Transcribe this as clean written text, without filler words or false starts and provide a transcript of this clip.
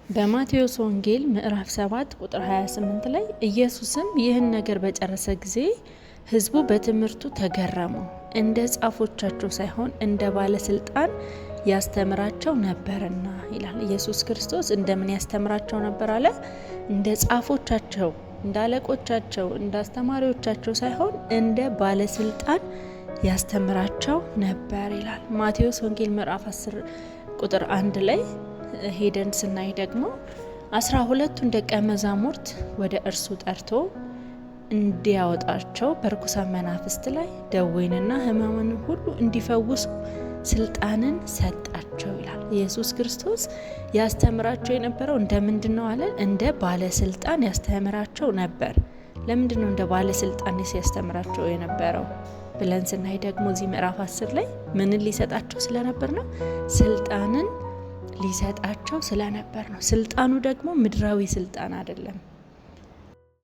በማቴዎስ ወንጌል ምዕራፍ 7 ቁጥር 28 ላይ ኢየሱስም ይህን ነገር በጨረሰ ጊዜ ሕዝቡ በትምህርቱ ተገረሙ። እንደ ጻፎቻቸው ሳይሆን እንደ ባለስልጣን ያስተምራቸው ነበርና ይላል። ኢየሱስ ክርስቶስ እንደምን ያስተምራቸው ነበር አለ? እንደ ጻፎቻቸው፣ እንደ አለቆቻቸው፣ እንደ አስተማሪዎቻቸው ሳይሆን እንደ ባለስልጣን ያስተምራቸው ነበር ይላል። ማቴዎስ ወንጌል ምዕራፍ 10 ቁጥር 1 ላይ ሄደን ስናይ ደግሞ 12ቱን ደቀ መዛሙርት ወደ እርሱ ጠርቶ እንዲያወጣቸው በርኩሳን መናፍስት ላይ ደዌንና ሕማምን ሁሉ እንዲፈውሱ ስልጣንን ሰጣቸው ይላል። ኢየሱስ ክርስቶስ ያስተምራቸው የነበረው እንደምንድን ነው አለ? እንደ ባለስልጣን ያስተምራቸው ነበር። ለምንድን ነው እንደ ባለስልጣን ያስተምራቸው የነበረው ብለን ስናይ ደግሞ እዚህ ምዕራፍ 10 ላይ ምንን ሊሰጣቸው ስለነበር ነው? ስልጣንን ሊሰጣቸው ስለነበር ነው። ስልጣኑ ደግሞ ምድራዊ ስልጣን አይደለም።